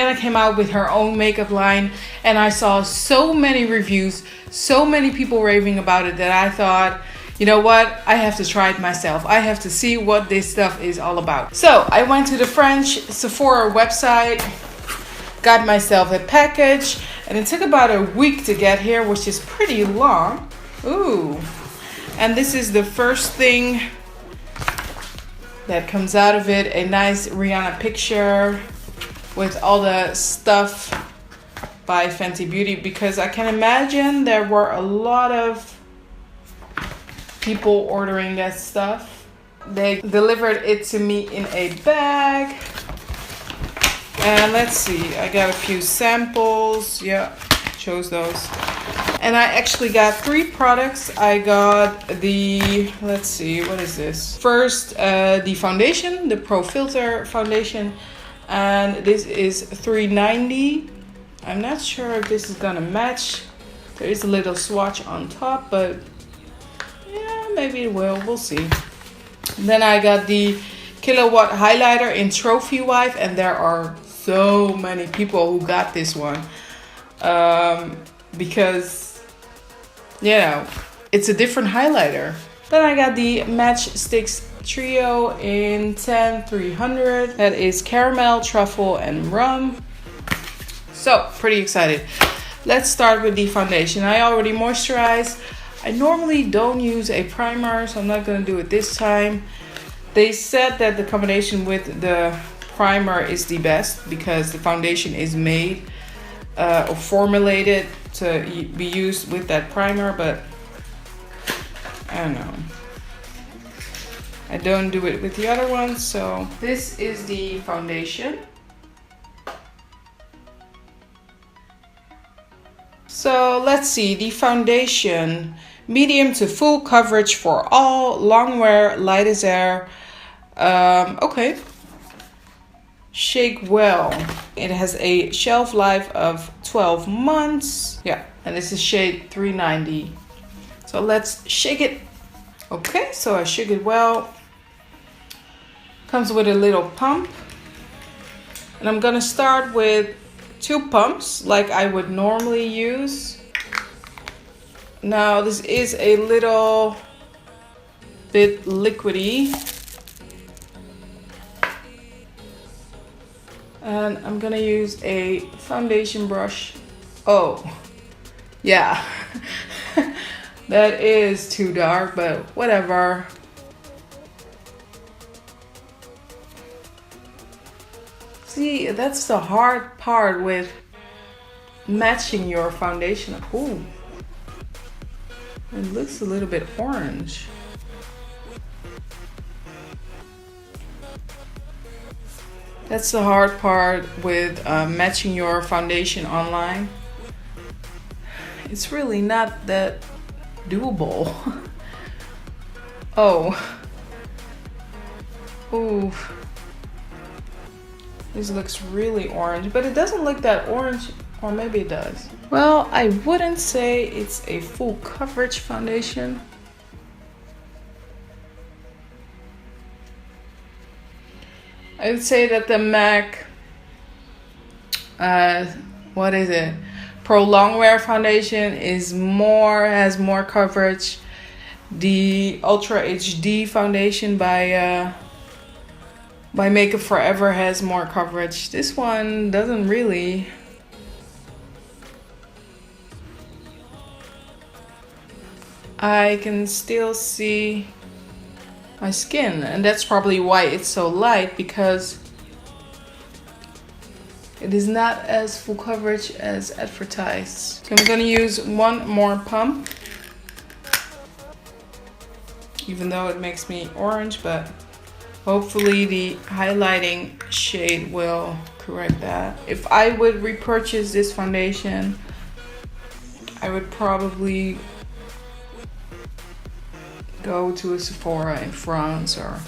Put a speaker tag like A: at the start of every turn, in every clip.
A: Rihanna came out with her own makeup line, and I saw so many reviews, so many people raving about it, that I thought, you know what, I have to try it myself. I have to see what this stuff is all about. So I went to the French Sephora website, got myself a package, and it took about a week to get here, which is pretty long. Ooh. And this is the first thing that comes out of it, a nice Rihanna picture with all the stuff by Fenty Beauty, because I can imagine there were a lot of people ordering that stuff. They delivered it to me in a bag. And let's see, I got a few samples. Yeah, chose those. And I actually got 3 products. I got the, let's see, what is this? First, the foundation, the Pro Filt'r foundation. And this is $3.90. I'm not sure if this is gonna match. There is a little swatch on top, but yeah, maybe it will. We'll see. Then I got the Killawatt highlighter in Trophy Wife, and there are so many people who got this one. Because, you know, it's a different highlighter. Then I got the Match Stix Trio in 10-300. That is caramel, truffle, and rum. So, pretty excited. Let's start with the foundation. I already moisturized. I normally don't use a primer, so I'm not going to do it this time. They said that the combination with the primer is the best because the foundation is made or formulated to be used with that primer, but I don't know. I don't do it with the other ones. So this is the foundation. So let's see, the foundation, medium to full coverage for all, long wear, light as air. Okay. Shake well. It has a shelf life of 12 months. Yeah, and this is shade 390. So let's shake it. Okay, so I shook it well. Comes with a little pump. And I'm gonna start with 2 pumps like I would normally use. Now this is a little bit liquidy. And I'm gonna use a foundation brush. Oh, yeah. That is too dark, but whatever. See, that's the hard part with matching your foundation. Ooh, it looks a little bit orange. That's the hard part with matching your foundation online. It's really not that doable. Oh. Ooh. This looks really orange, but it doesn't look that orange, or maybe it does. Well, I wouldn't say it's a full coverage foundation. I would say that the MAC, what is it? Pro Longwear foundation has more coverage. The Ultra HD foundation by Makeup Forever has more coverage. This one doesn't really. I can still see my skin, and that's probably why it's so light, because it is not as full coverage as advertised. So I'm gonna use 1 more pump, even though it makes me orange, but hopefully the highlighting shade will correct that. If I would repurchase this foundation, I would probably go to a Sephora in France or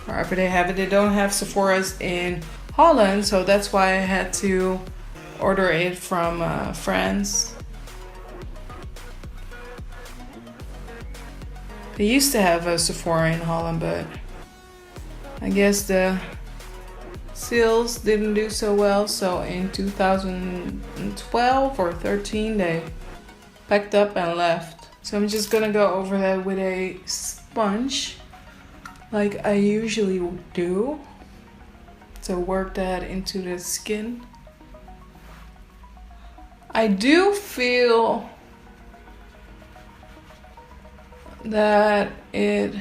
A: wherever they have it. They don't have Sephoras in Holland, so that's why I had to order it from France. They used to have a Sephora in Holland, but I guess the sales didn't do so well, so in 2012 or 13 they packed up and left. So I'm just gonna go over that with a sponge like I usually do to work that into the skin. I do feel that it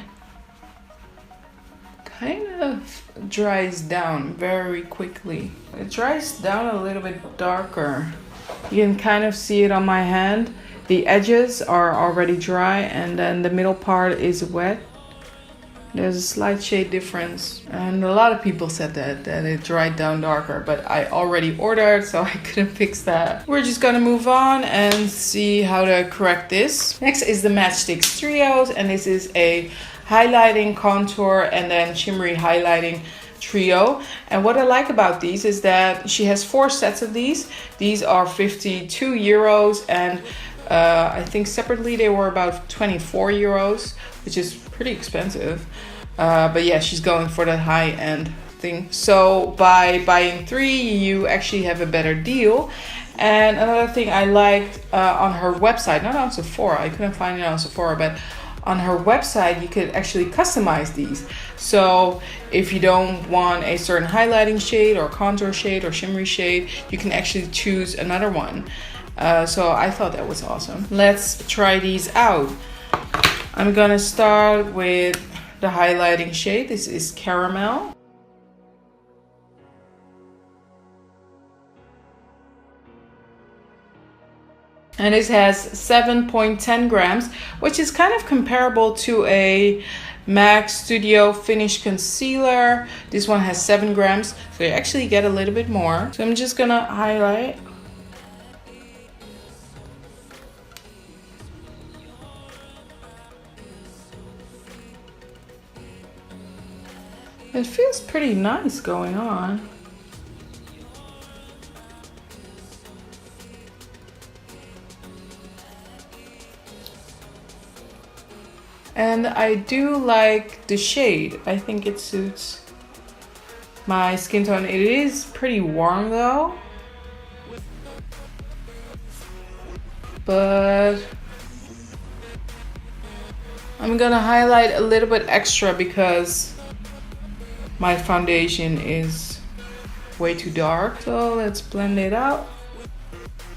A: kind of dries down very quickly. It dries down a little bit darker. You can kind of see it on my hand. The edges are already dry and then the middle part is wet. There's a slight shade difference, and a lot of people said that it dried down darker, but I already ordered, so I couldn't fix that. We're just gonna move on and see how to correct this. Next is the Match Stix Trios, and this is a highlighting, contour, and then shimmery highlighting trio. And what I like about these is that she has 4 sets of these. These are 52 euros, and I think separately they were about 24 euros, which is pretty expensive. But yeah, she's going for that high-end thing. So by buying 3, you actually have a better deal. And another thing I liked on her website, not on Sephora, I couldn't find it on Sephora, but on her website you could actually customize these. So if you don't want a certain highlighting shade or contour shade or shimmery shade, you can actually choose another one. So I thought that was awesome. Let's try these out. I'm gonna start with the highlighting shade. This is Caramel. And this has 7.10 grams, which is kind of comparable to a MAC Studio Finish Concealer. This one has 7 grams, so you actually get a little bit more. So I'm just gonna highlight. It feels pretty nice going on. And I do like the shade. I think it suits my skin tone. It is pretty warm though. But I'm gonna highlight a little bit extra because my foundation is way too dark. So let's blend it out.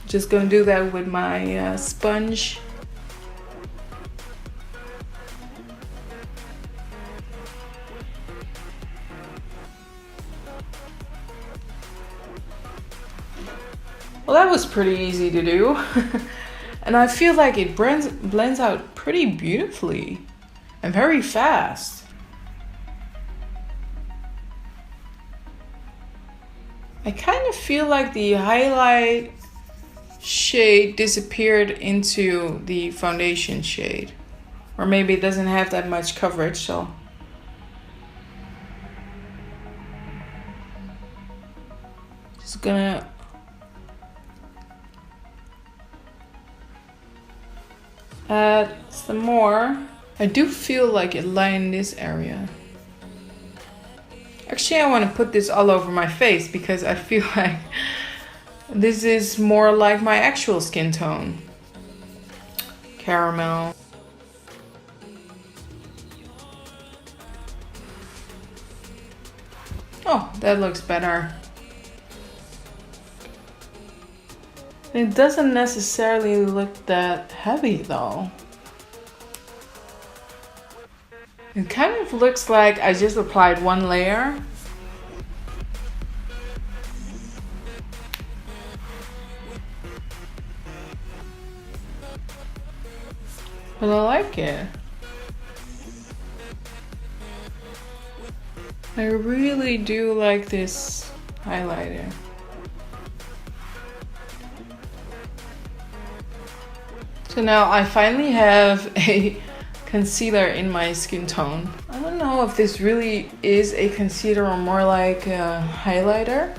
A: Just gonna do that with my sponge. Well, that was pretty easy to do. And I feel like it blends out pretty beautifully and very fast. I kind of feel like the highlight shade disappeared into the foundation shade. Or maybe it doesn't have that much coverage, so. Just gonna add some more. I do feel like it lined this area. Actually, I want to put this all over my face because I feel like this is more like my actual skin tone. Caramel. Oh, that looks better. It doesn't necessarily look that heavy though. It kind of looks like I just applied one layer. But I like it. I really do like this highlighter. So now I finally have a concealer in my skin tone. I don't know if this really is a concealer or more like a highlighter.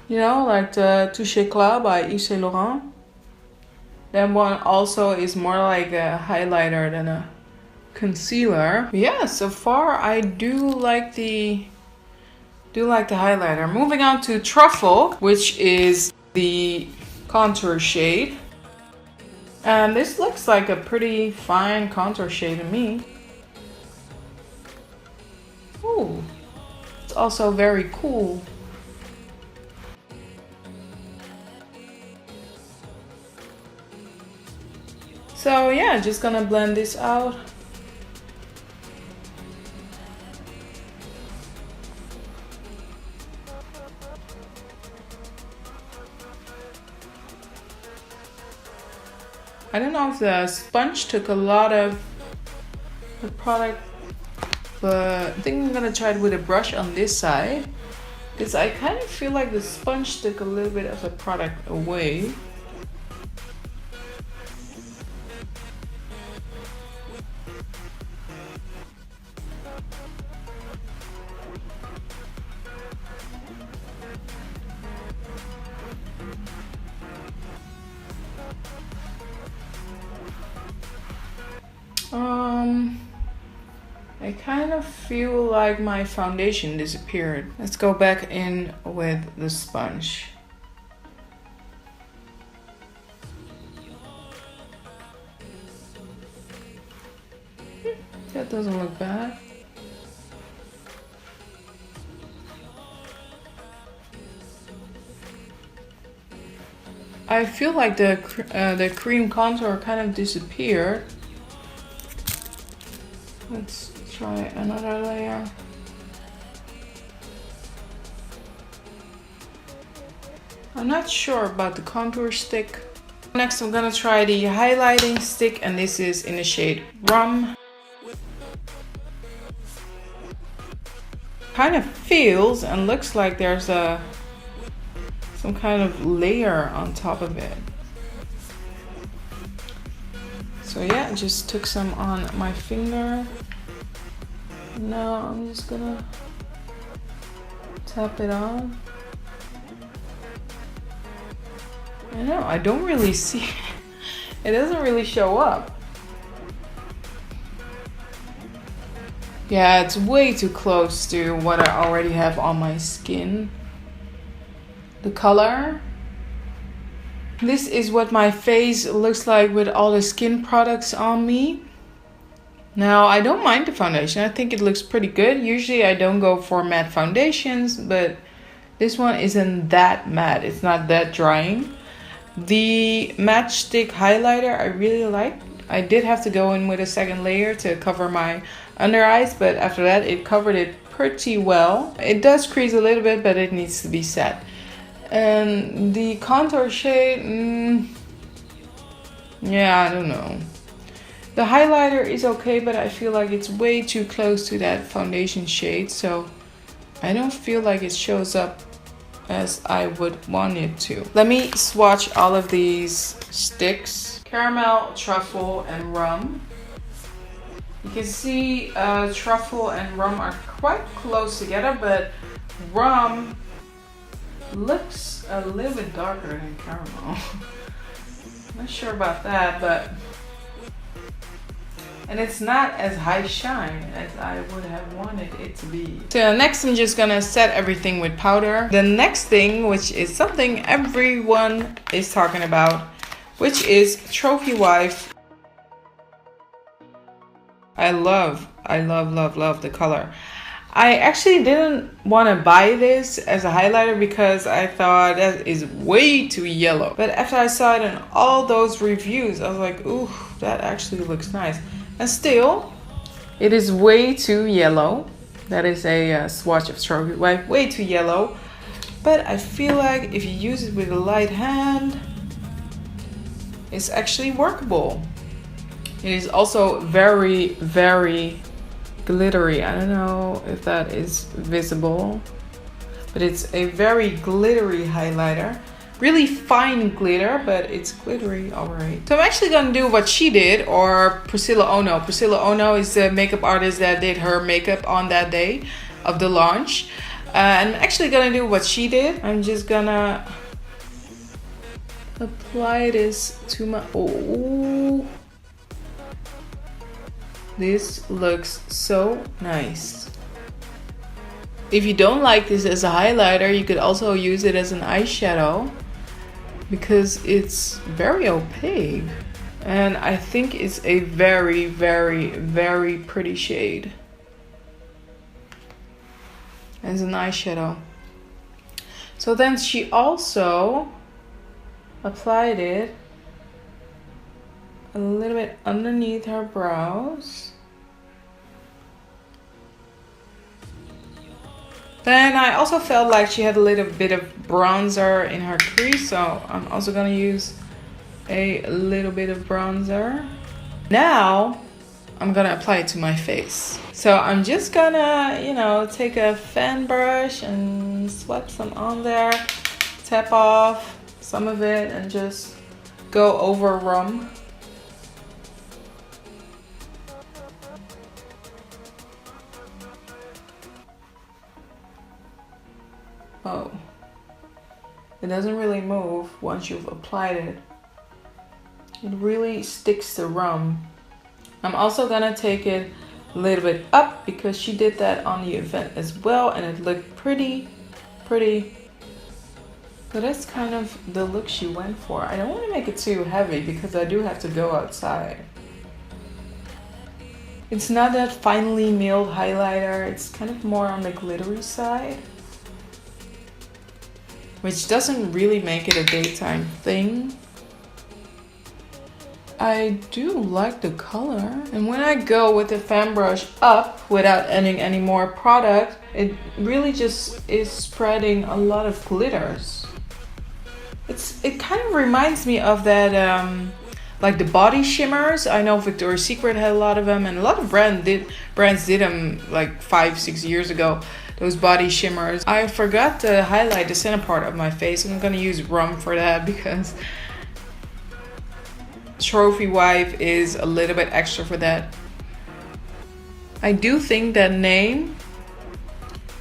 A: You know, like the Touche Éclat by Yves Saint Laurent. That one also is more like a highlighter than a concealer. Yeah, so far I do like the Do like the highlighter. Moving on to Truffle, which is the contour shade. And this looks like a pretty fine contour shade to me. Ooh, it's also very cool. So yeah, just gonna blend this out. I don't know if the sponge took a lot of the product, but I think I'm gonna try it with a brush on this side, because I kind of feel like the sponge took a little bit of the product away. I kind of feel like my foundation disappeared. Let's go back in with the sponge. That doesn't look bad. I feel like the cream contour kind of disappeared. Let's try another layer. I'm not sure about the contour stick. Next I'm gonna try the highlighting stick, and this is in the shade Rum. Kind of feels and looks like there's some kind of layer on top of it. So yeah, I just took some on my finger. Now I'm just gonna tap it on. I know, I don't really see it. It doesn't really show up. Yeah, it's way too close to what I already have on my skin. The color. This is what my face looks like with all the skin products on me. Now, I don't mind the foundation. I think it looks pretty good. Usually I don't go for matte foundations, but this one isn't that matte. It's not that drying. The matchstick highlighter I really like. I did have to go in with a second layer to cover my under eyes, but after that it covered it pretty well. It does crease a little bit, but it needs to be set. And the contour shade, yeah, I don't know. The highlighter is okay, but I feel like it's way too close to that foundation shade, so I don't feel like it shows up as I would want it to. Let me swatch all of these sticks. Caramel, truffle, and rum. You can see truffle and rum are quite close together, but rum looks a little bit darker than caramel. Not sure about that, but and it's not as high shine as I would have wanted it to be. So next I'm just gonna set everything with powder. The next thing, which is something everyone is talking about, which is Trophy Wife. I love the color. I actually didn't want to buy this as a highlighter because I thought that is way too yellow. But after I saw it in all those reviews, I was like, ooh, that actually looks nice. And still, it is way too yellow. That is a swatch of Trophy Wife, way too yellow. But I feel like if you use it with a light hand, it's actually workable. It is also very, very glittery. I don't know if that is visible, but it's a very glittery highlighter. Really fine glitter, but it's glittery, alright. So I'm actually gonna do what she did, or Priscilla Ono. Priscilla Ono is the makeup artist that did her makeup on that day of the launch. I'm actually gonna do what she did. I'm just gonna apply this to my, oh, this looks so nice. If you don't like this as a highlighter, you could also use it as an eyeshadow because it's very opaque. And I think it's a very, very, very pretty shade as an eyeshadow. So then she also applied it a little bit underneath her brows. Then I also felt like she had a little bit of bronzer in her crease, so I'm also gonna use a little bit of bronzer. Now I'm gonna apply it to my face. So I'm just gonna, you know, take a fan brush and swipe some on there, tap off some of it, and just go over rum. Oh, it doesn't really move once you've applied it. It really sticks to rum. I'm also gonna take it a little bit up because she did that on the event as well, and it looked pretty. So that's kind of the look she went for. I don't want to make it too heavy because I do have to go outside. It's not that finely milled highlighter. It's kind of more on the glittery side, which doesn't really make it a daytime thing. I do like the color. And when I go with the fan brush up without adding any more product, it really just is spreading a lot of glitters. It kind of reminds me of that, like the body shimmers. I know Victoria's Secret had a lot of them, and a lot of brands did them like 5-6 years ago. Those body shimmers. I forgot to highlight the center part of my face, and I'm gonna use rum for that because Trophy Wife is a little bit extra for that. I do think that name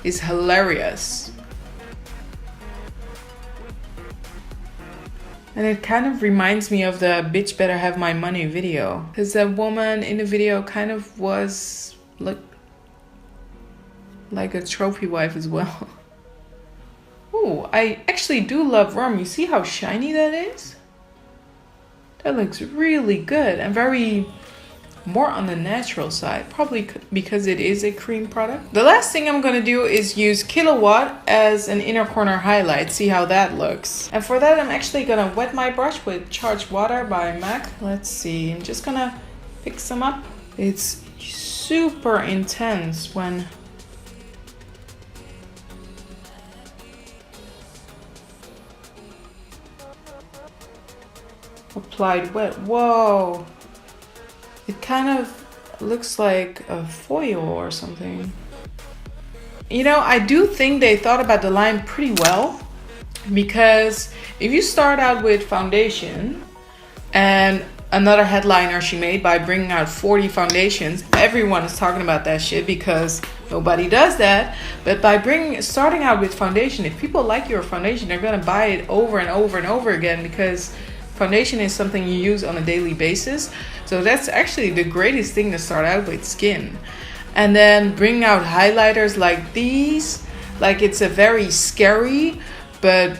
A: is hilarious. And it kind of reminds me of the Bitch Better Have My Money video. Because that woman in the video kind of was like a trophy wife as well. Ooh, I actually do love rum. You see how shiny that is? That looks really good and very more on the natural side, probably because it is a cream product. The last thing I'm gonna do is use Killawatt as an inner corner highlight, see how that looks. And for that, I'm actually gonna wet my brush with Charged Water by MAC. Let's see, I'm just gonna pick some up. It's super intense when applied wet. Whoa, it kind of looks like a foil or something. You know, I do think they thought about the line pretty well, because if you start out with foundation, and another headliner she made by bringing out 40 foundations, everyone is talking about that shit because nobody does that. But by starting out with foundation, if people like your foundation, they're gonna buy it over and over and over again, because foundation is something you use on a daily basis. So that's actually the greatest thing to start out with, skin. And then bring out highlighters like these. Like, it's a very scary, but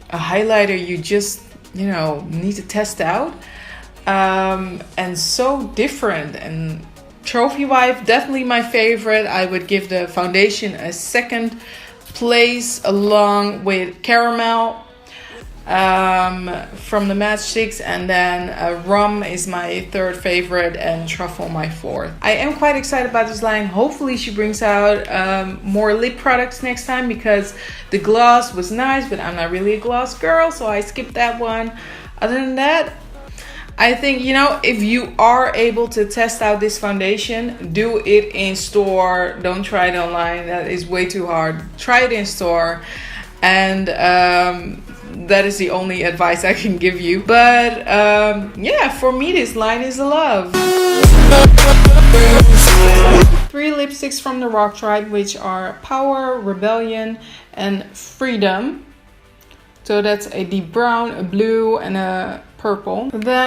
A: a highlighter you just, you know, need to test out. And so different. And Trophy Wife, definitely my favorite. I would give the foundation a second place along with Caramel from the Match Stix, and then Rum is my third favorite, and Truffle my fourth. I am quite excited about this line. Hopefully she brings out more lip products next time, because the gloss was nice, but I'm not really a gloss girl, so I skipped that one. Other than that, I think, you know, if you are able to test out this foundation, do it in store. Don't try it online. That is way too hard. Try it in store. And that is the only advice I can give you. But yeah, for me, this line is a love. 3 lipsticks from the Rock Tribe, which are Power, Rebellion, and Freedom. So that's a deep brown, a blue, and a purple. Then